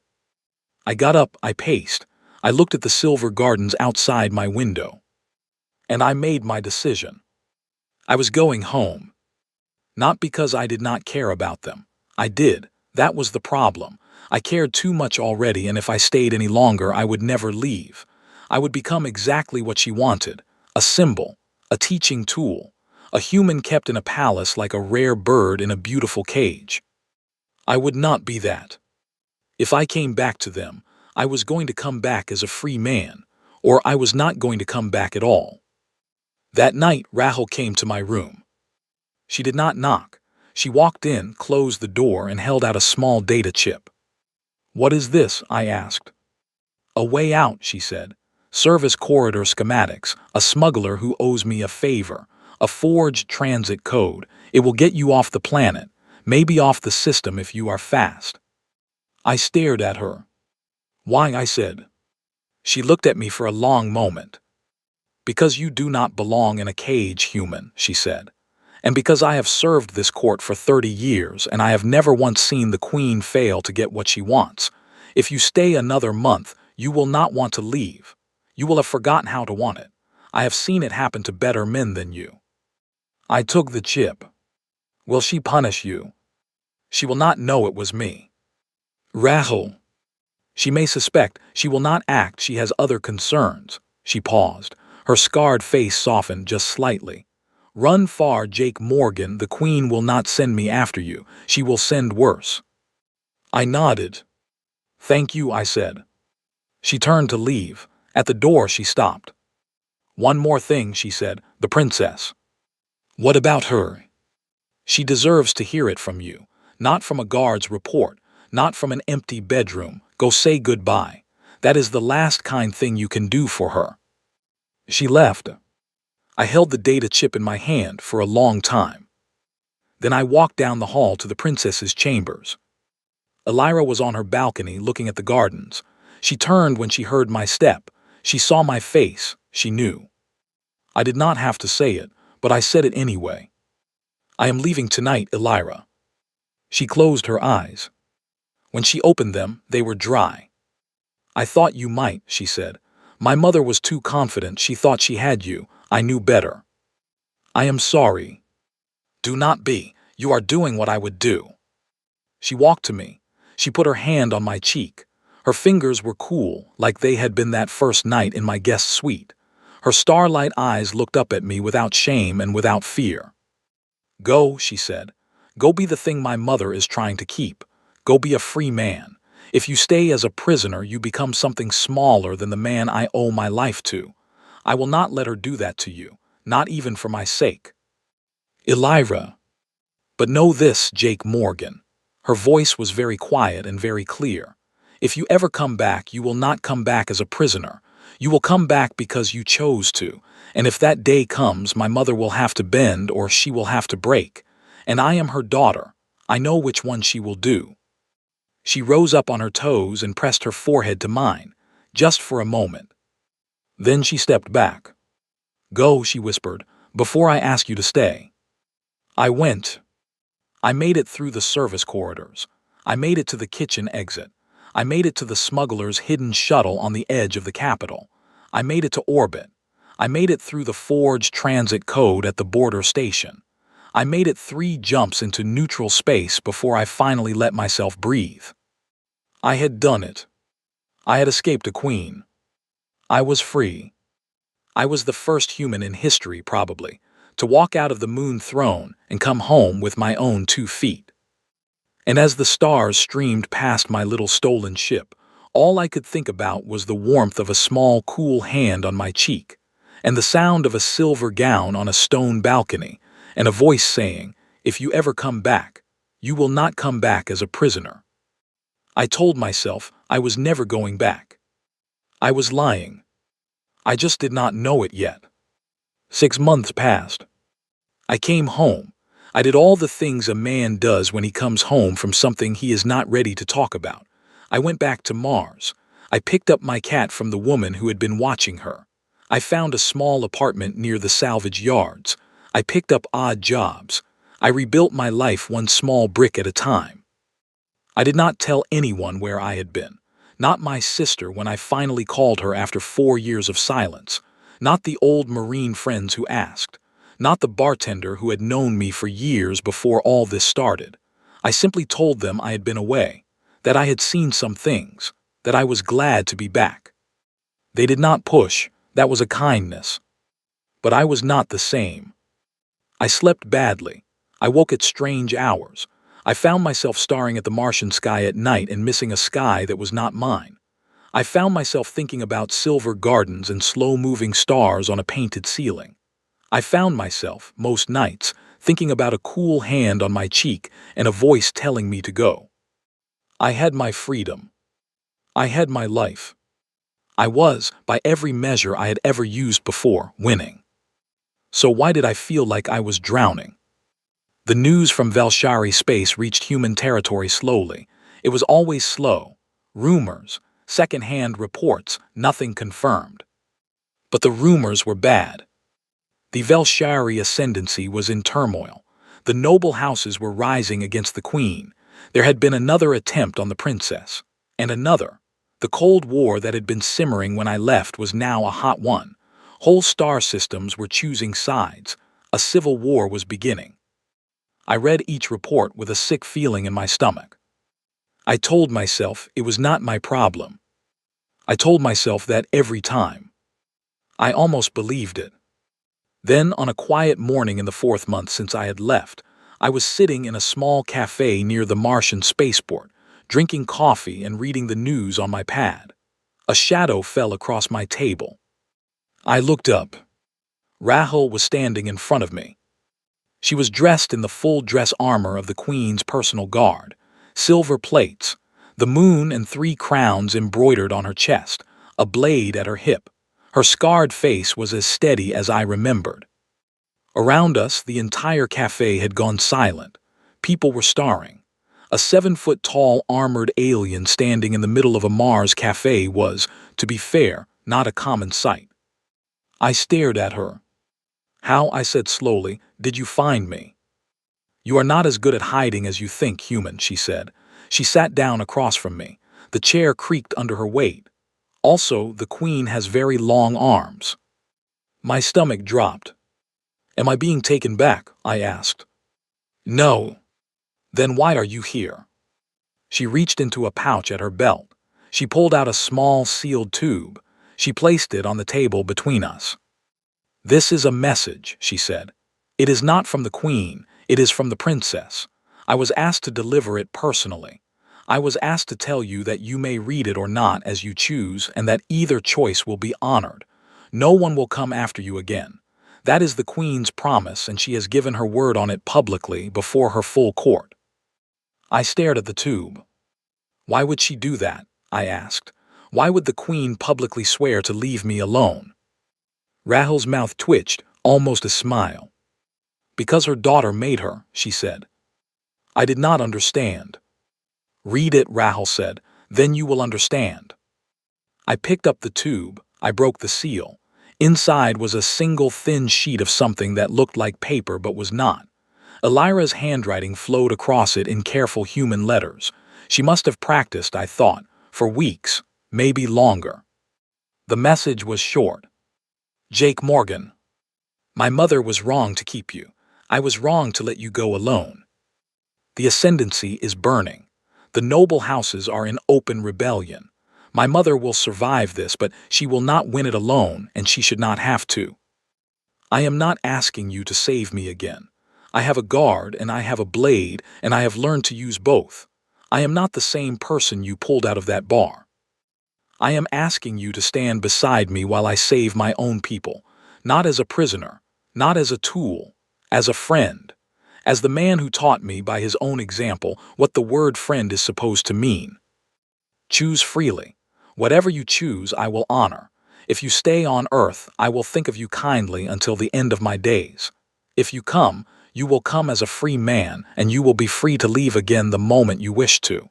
I got up, I paced. I looked at the silver gardens outside my window. And I made my decision. I was going home. Not because I did not care about them. I did. That was the problem. I cared too much already, and if I stayed any longer, I would never leave. I would become exactly what she wanted. A symbol. A teaching tool. A human kept in a palace like a rare bird in a beautiful cage. I would not be that. If I came back to them, I was going to come back as a free man, or I was not going to come back at all. That night, Rahul came to my room. She did not knock. She walked in, closed the door, and held out a small data chip. "What is this?" I asked. "A way out," she said. "Service corridor schematics, a smuggler who owes me a favor, a forged transit code. It will get you off the planet, maybe off the system if you are fast." I stared at her. "Why?" I said. She looked at me for a long moment. "Because you do not belong in a cage, human," she said. "And because I have served this court for 30 years and I have never once seen the queen fail to get what she wants. If you stay another month, you will not want to leave. You will have forgotten how to want it. I have seen it happen to better men than you." I took the chip. "Will she punish you?" "She will not know it was me." "Rahul." "She may suspect. She will not act. She has other concerns." She paused. Her scarred face softened just slightly. "Run far, Jake Morgan. The queen will not send me after you. She will send worse." I nodded. "Thank you," I said. She turned to leave. At the door, she stopped. "One more thing," she said. "The princess." "What about her?" "She deserves to hear it from you. Not from a guard's report. Not from an empty bedroom. Go say goodbye. That is the last kind thing you can do for her." She left. I held the data chip in my hand for a long time. Then I walked down the hall to the princess's chambers. Elira was on her balcony looking at the gardens. She turned when she heard my step. She saw my face. She knew. I did not have to say it, but I said it anyway. "I am leaving tonight, Elira." She closed her eyes. When she opened them, they were dry. "I thought you might," she said. "My mother was too confident. She thought she had you. I knew better." "I am sorry." "Do not be. You are doing what I would do." She walked to me. She put her hand on my cheek. Her fingers were cool, like they had been that first night in my guest suite. Her starlight eyes looked up at me without shame and without fear. "Go," she said. "Go be the thing my mother is trying to keep. Go be a free man. If you stay as a prisoner, you become something smaller than the man I owe my life to. I will not let her do that to you, not even for my sake." "Elira." "But know this, Jake Morgan." Her voice was very quiet and very clear. "If you ever come back, you will not come back as a prisoner. You will come back because you chose to. And if that day comes, my mother will have to bend or she will have to break. And I am her daughter. I know which one she will do." She rose up on her toes and pressed her forehead to mine, just for a moment. Then she stepped back. "Go," she whispered, "before I ask you to stay." I went. I made it through the service corridors. I made it to the kitchen exit. I made it to the smuggler's hidden shuttle on the edge of the capital. I made it to orbit. I made it through the forged transit code at the border station. I made it 3 jumps into neutral space before I finally let myself breathe. I had done it. I had escaped a queen. I was free. I was the first human in history, probably, to walk out of the moon throne and come home with my own 2 feet. And as the stars streamed past my little stolen ship, all I could think about was the warmth of a small, cool hand on my cheek, and the sound of a silver gown on a stone balcony, and a voice saying, "If you ever come back, you will not come back as a prisoner." I told myself I was never going back. I was lying. I just did not know it yet. 6 months passed. I came home. I did all the things a man does when he comes home from something he is not ready to talk about. I went back to Mars. I picked up my cat from the woman who had been watching her. I found a small apartment near the salvage yards. I picked up odd jobs. I rebuilt my life one small brick at a time. I did not tell anyone where I had been. Not my sister when I finally called her after 4 years of silence. Not the old Marine friends who asked. Not the bartender who had known me for years before all this started. I simply told them I had been away, that I had seen some things, that I was glad to be back. They did not push, that was a kindness. But I was not the same. I slept badly. I woke at strange hours. I found myself staring at the Martian sky at night and missing a sky that was not mine. I found myself thinking about silver gardens and slow-moving stars on a painted ceiling. I found myself, most nights, thinking about a cool hand on my cheek and a voice telling me to go. I had my freedom. I had my life. I was, by every measure I had ever used before, winning. So why did I feel like I was drowning? The news from Valshari space reached human territory slowly. It was always slow. Rumors, second-hand reports, nothing confirmed. But the rumors were bad. The Velshari ascendancy was in turmoil. The noble houses were rising against the queen. There had been another attempt on the princess. And another. The Cold War that had been simmering when I left was now a hot one. Whole star systems were choosing sides. A civil war was beginning. I read each report with a sick feeling in my stomach. I told myself it was not my problem. I told myself that every time. I almost believed it. Then, on a quiet morning in the 4th month since I had left, I was sitting in a small cafe near the Martian spaceport, drinking coffee and reading the news on my pad. A shadow fell across my table. I looked up. Rahul was standing in front of me. She was dressed in the full dress armor of the Queen's personal guard, silver plates, the moon and 3 crowns embroidered on her chest, a blade at her hip. Her scarred face was as steady as I remembered. Around us, the entire cafe had gone silent. People were staring. A 7-foot-tall armored alien standing in the middle of a Mars cafe was, to be fair, not a common sight. I stared at her. "How," I said slowly, "did you find me?" "You are not as good at hiding as you think, human," she said. She sat down across from me. The chair creaked under her weight. Also, the Queen has very long arms. My stomach dropped. "Am I being taken back?" I asked. "No." "Then why are you here?" She reached into a pouch at her belt. She pulled out a small sealed tube. She placed it on the table between us. "This is a message," she said. "It is not from the Queen, it is from the Princess. I was asked to deliver it personally. I was asked to tell you that you may read it or not as you choose and that either choice will be honored. No one will come after you again. That is the Queen's promise and she has given her word on it publicly before her full court." I stared at the tube. "Why would she do that?" I asked. "Why would the Queen publicly swear to leave me alone?" Rahul's mouth twitched, almost a smile. "Because her daughter made her," she said. I did not understand. "Read it," Rahul said, "then you will understand." I picked up the tube. I broke the seal. Inside was a single thin sheet of something that looked like paper but was not. Elira's handwriting flowed across it in careful human letters. She must have practiced, I thought, for weeks, maybe longer. The message was short. "Jake Morgan. My mother was wrong to keep you. I was wrong to let you go alone. The ascendancy is burning. The noble houses are in open rebellion. My mother will survive this, but she will not win it alone, and she should not have to. I am not asking you to save me again. I have a guard, and I have a blade, and I have learned to use both. I am not the same person you pulled out of that bar. I am asking you to stand beside me while I save my own people, not as a prisoner, not as a tool, as a friend, as the man who taught me by his own example what the word friend is supposed to mean. Choose freely. Whatever you choose, I will honor. If you stay on earth, I will think of you kindly until the end of my days. If you come, you will come as a free man, and you will be free to leave again the moment you wish to.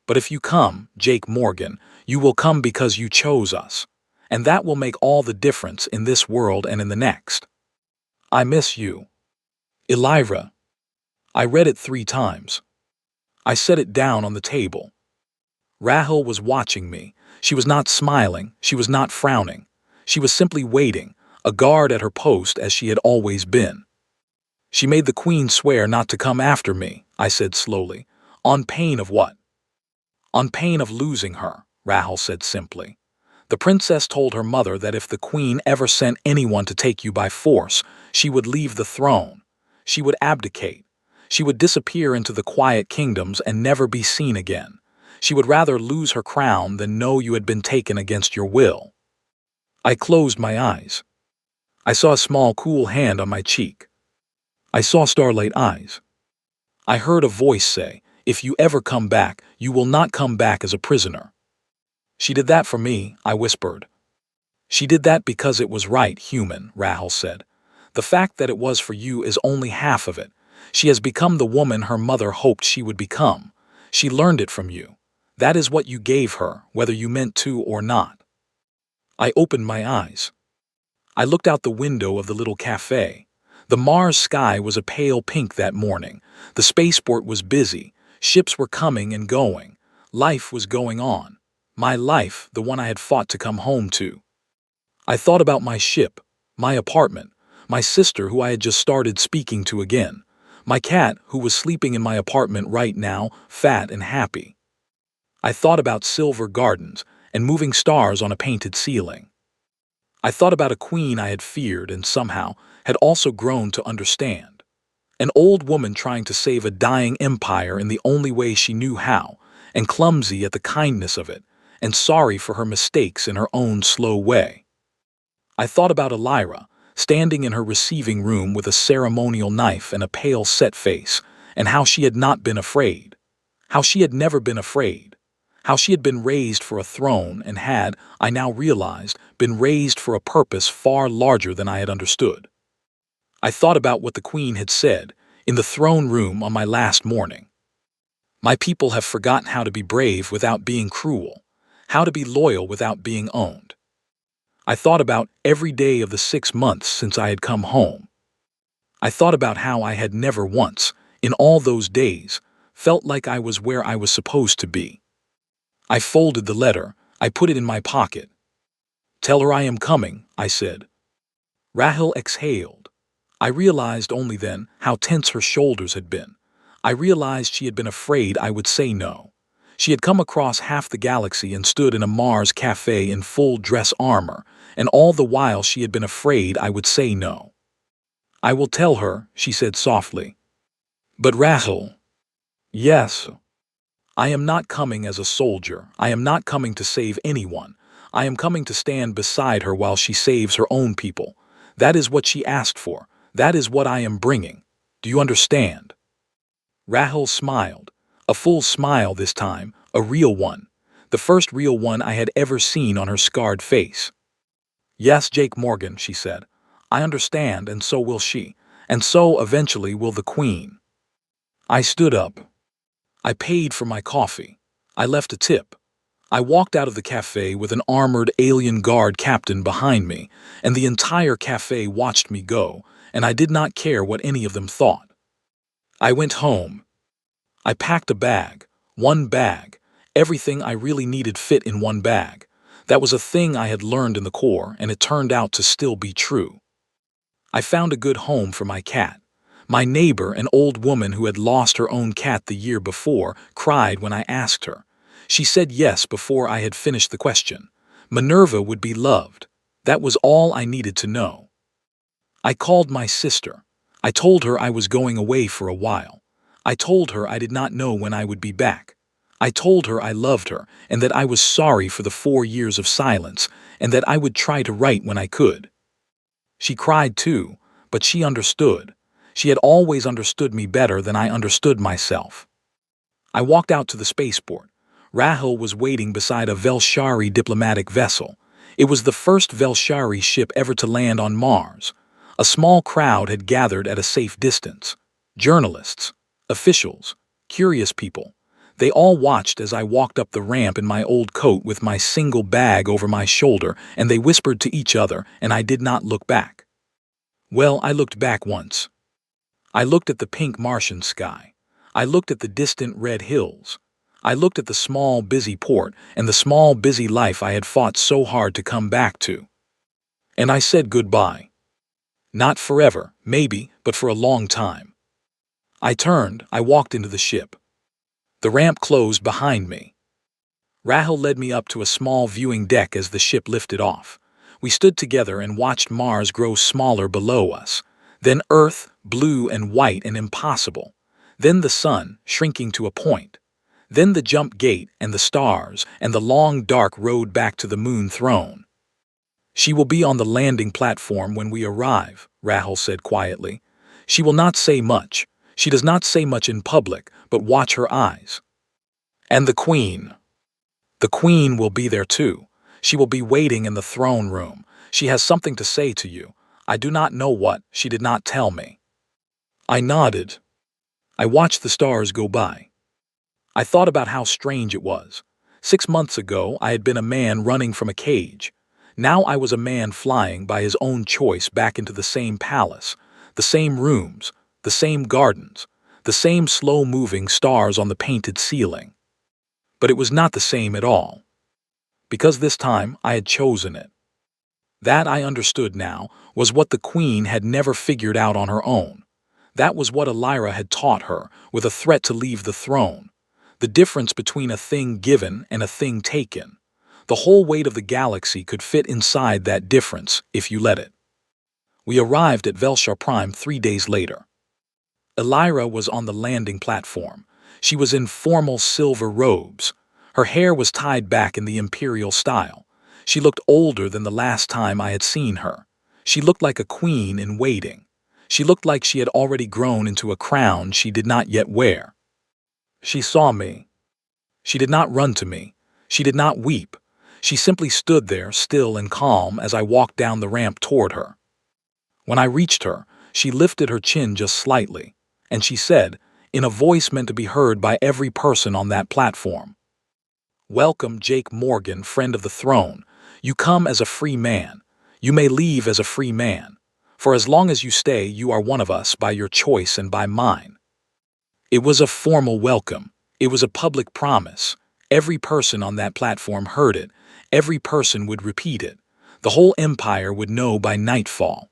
But if you come, Jake Morgan, you will come because you chose us, and that will make all the difference in this world and in the next. I miss you. Elira." I read it 3 times. I set it down on the table. Rahel was watching me. She was not smiling, she was not frowning. She was simply waiting, a guard at her post as she had always been. She made the queen swear not to come after me, I said slowly. On pain of what? On pain of losing her, Rahel said simply. The princess told her mother that if the queen ever sent anyone to take you by force, she would leave the throne. She would abdicate. She would disappear into the quiet kingdoms and never be seen again. She would rather lose her crown than know you had been taken against your will. I closed my eyes. I saw a small, cool hand on my cheek. I saw starlight eyes. I heard a voice say, "If you ever come back, you will not come back as a prisoner." She did that for me, I whispered. She did that because it was right, human, Rahel said. The fact that it was for you is only half of it. She has become the woman her mother hoped she would become. She learned it from you. That is what you gave her, whether you meant to or not. I opened my eyes. I looked out the window of the little cafe. The Mars sky was a pale pink that morning. The spaceport was busy. Ships were coming and going. Life was going on. My life, the one I had fought to come home to. I thought about my ship, my apartment, my sister who I had just started speaking to again, my cat who was sleeping in my apartment right now, fat and happy. I thought about silver gardens and moving stars on a painted ceiling. I thought about a queen I had feared and somehow had also grown to understand. An old woman trying to save a dying empire in the only way she knew how, and clumsy at the kindness of it, and sorry for her mistakes in her own slow way. I thought about Elira, standing in her receiving room with a ceremonial knife and a pale set face, and how she had not been afraid. How she had never been afraid. How she had been raised for a throne and had, I now realized, been raised for a purpose far larger than I had understood. I thought about what the queen had said in the throne room on my last morning. My people have forgotten how to be brave without being cruel, how to be loyal without being owned. I thought about every day of the 6 months since I had come home. I thought about how I had never once, in all those days, felt like I was where I was supposed to be. I folded the letter, I put it in my pocket. "Tell her I am coming," I said. Rahel exhaled. I realized only then how tense her shoulders had been. I realized she had been afraid I would say no. She had come across half the galaxy and stood in a Mars cafe in full dress armor, and all the while she had been afraid I would say no. "I will tell her," she said softly. "But Rahel—" "Yes. I am not coming as a soldier. I am not coming to save anyone. I am coming to stand beside her while she saves her own people. That is what she asked for. That is what I am bringing. Do you understand?" Rahel smiled. A full smile this time, a real one. The first real one I had ever seen on her scarred face. "Yes, Jake Morgan," she said. "I understand, and so will she. And so, eventually, will the Queen." I stood up. I paid for my coffee. I left a tip. I walked out of the cafe with an armored alien guard captain behind me, and the entire cafe watched me go, and I did not care what any of them thought. I went home. I packed a bag, one bag. Everything I really needed fit in one bag. That was a thing I had learned in the Corps, and it turned out to still be true. I found a good home for my cat. My neighbor, an old woman who had lost her own cat the year before, cried when I asked her. She said yes before I had finished the question. Minerva would be loved. That was all I needed to know. I called my sister. I told her I was going away for a while. I told her I did not know when I would be back. I told her I loved her and that I was sorry for the 4 years of silence and that I would try to write when I could. She cried too, but she understood. She had always understood me better than I understood myself. I walked out to the spaceport. Rahel was waiting beside a Velshari diplomatic vessel. It was the first Velshari ship ever to land on Mars. A small crowd had gathered at a safe distance. Journalists, officials, curious people. They all watched as I walked up the ramp in my old coat with my single bag over my shoulder, and they whispered to each other, and I did not look back. Well, I looked back once. I looked at the pink Martian sky. I looked at the distant red hills. I looked at the small, busy port and the small, busy life I had fought so hard to come back to. And I said goodbye. Not forever, maybe, but for a long time. I turned, I walked into the ship. The ramp closed behind me. Rahul led me up to a small viewing deck as the ship lifted off. We stood together and watched Mars grow smaller below us. Then Earth, blue and white and impossible. Then the sun, shrinking to a point. Then the jump gate and the stars and the long dark road back to the moon throne. She will be on the landing platform when we arrive, Rahul said quietly. She will not say much. She does not say much in public, but watch her eyes. And the Queen. The Queen will be there too. She will be waiting in the throne room. She has something to say to you. I do not know what, she did not tell me. I nodded. I watched the stars go by. I thought about how strange it was. 6 months ago, I had been a man running from a cage. Now I was a man flying by his own choice back into the same palace, the same rooms, the same gardens, the same slow-moving stars on the painted ceiling. But it was not the same at all. Because this time I had chosen it. That, I understood now, was what the Queen had never figured out on her own. That was what Elira had taught her, with a threat to leave the throne. The difference between a thing given and a thing taken. The whole weight of the galaxy could fit inside that difference, if you let it. We arrived at Velshar Prime 3 days later. Elira was on the landing platform. She was in formal silver robes. Her hair was tied back in the imperial style. She looked older than the last time I had seen her. She looked like a queen in waiting. She looked like she had already grown into a crown she did not yet wear. She saw me. She did not run to me. She did not weep. She simply stood there, still and calm, as I walked down the ramp toward her. When I reached her, she lifted her chin just slightly, and she said, in a voice meant to be heard by every person on that platform, "Welcome, Jake Morgan, friend of the throne. You come as a free man. You may leave as a free man. For as long as you stay, you are one of us by your choice and by mine." It was a formal welcome. It was a public promise. Every person on that platform heard it. Every person would repeat it. The whole empire would know by nightfall.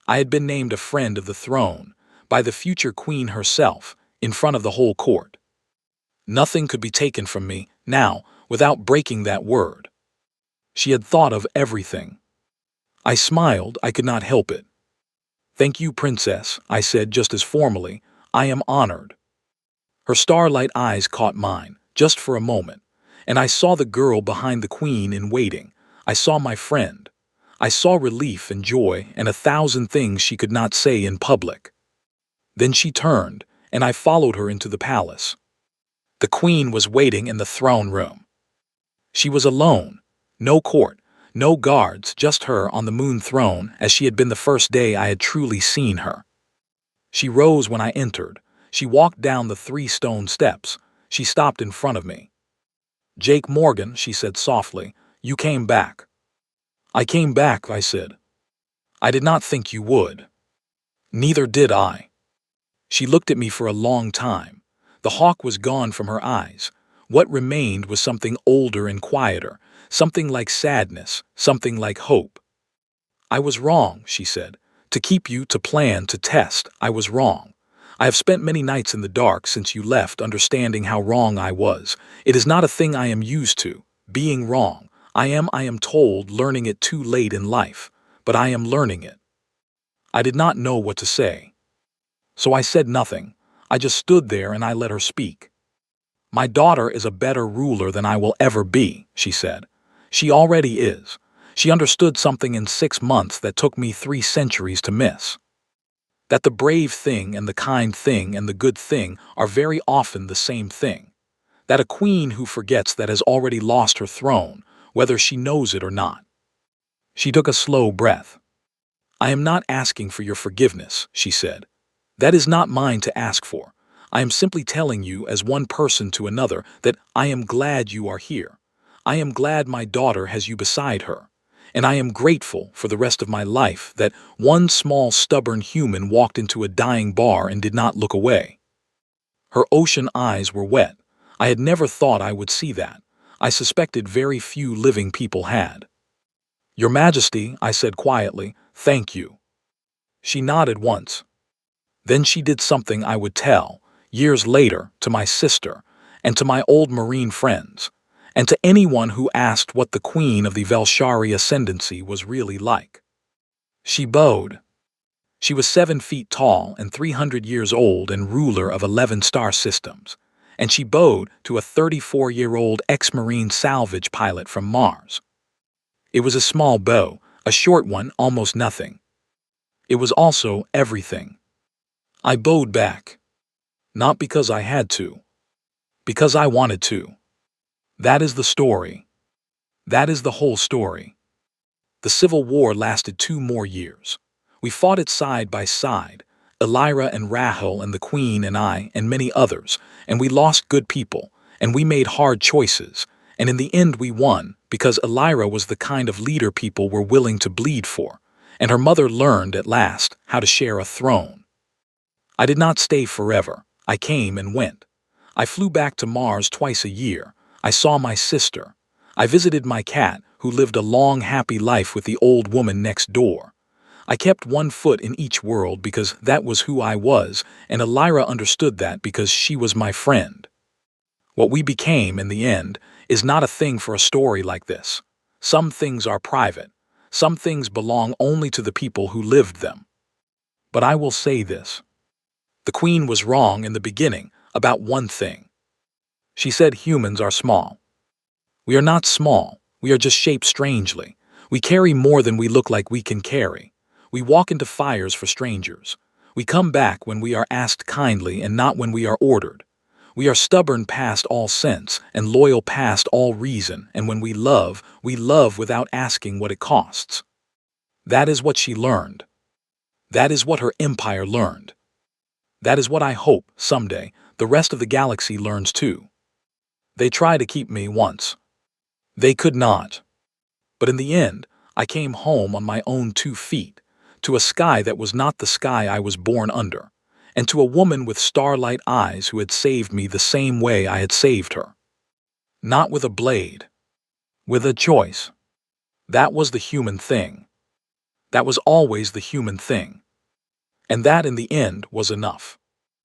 I had been named a friend of the throne, by the future queen herself, in front of the whole court. Nothing could be taken from me, now, without breaking that word. She had thought of everything. I smiled, I could not help it. "Thank you, Princess," I said just as formally. "I am honored." Her starlight eyes caught mine, just for a moment, and I saw the girl behind the Queen in waiting. I saw my friend. I saw relief and joy and 1,000 things she could not say in public. Then she turned, and I followed her into the palace. The Queen was waiting in the throne room. She was alone. No court, no guards, just her on the moon throne as she had been the first day I had truly seen her. She rose when I entered. She walked down the 3 stone steps. She stopped in front of me. "Jake Morgan," she said softly, "you came back." "I came back," I said. "I did not think you would." "Neither did I." She looked at me for a long time. The hawk was gone from her eyes. What remained was something older and quieter, something like sadness, something like hope. "I was wrong," she said. "To keep you, to plan, to test, I was wrong. I have spent many nights in the dark since you left understanding how wrong I was. It is not a thing I am used to, being wrong. I am told, learning it too late in life. But I am learning it." I did not know what to say. So I said nothing. I just stood there and I let her speak. "My daughter is a better ruler than I will ever be," she said. "She already is. She understood something in 6 months that took me 3 centuries to miss. That the brave thing and the kind thing and the good thing are very often the same thing. That a queen who forgets that has already lost her throne, whether she knows it or not." She took a slow breath. "I am not asking for your forgiveness," she said. "That is not mine to ask for. I am simply telling you as one person to another that I am glad you are here. I am glad my daughter has you beside her. And I am grateful for the rest of my life that one small stubborn human walked into a dying bar and did not look away." Her ocean eyes were wet. I had never thought I would see that. I suspected very few living people had. Your Majesty, I said quietly, thank you. She nodded once. Then she did something I would tell, years later, to my sister, and to my old Marine friends, and to anyone who asked what the Queen of the Velshari ascendancy was really like. She bowed. She was 7 feet tall and 300 years old and ruler of 11 star systems, and she bowed to a 34-year-old ex-Marine salvage pilot from Mars. It was a small bow, a short one, almost nothing. It was also everything. I bowed back. Not because I had to. Because I wanted to. That is the story. That is the whole story. The Civil War lasted 2 more years. We fought it side by side, Elira and Rahel and the Queen and I and many others, and we lost good people, and we made hard choices, and in the end we won because Elira was the kind of leader people were willing to bleed for, and her mother learned at last how to share a throne. I did not stay forever. I came and went. I flew back to Mars twice a year. I saw my sister. I visited my cat, who lived a long, happy life with the old woman next door. I kept one foot in each world because that was who I was, and Elira understood that because she was my friend. What we became, in the end, is not a thing for a story like this. Some things are private. Some things belong only to the people who lived them. But I will say this. The Queen was wrong in the beginning about one thing. She said humans are small. We are not small. We are just shaped strangely. We carry more than we look like we can carry. We walk into fires for strangers. We come back when we are asked kindly and not when we are ordered. We are stubborn past all sense and loyal past all reason, and when we love without asking what it costs. That is what she learned. That is what her empire learned. That is what I hope, someday, the rest of the galaxy learns too. They tried to keep me once. They could not. But in the end, I came home on my own 2 feet, to a sky that was not the sky I was born under, and to a woman with starlight eyes who had saved me the same way I had saved her. Not with a blade. With a choice. That was the human thing. That was always the human thing. And that in the end was enough.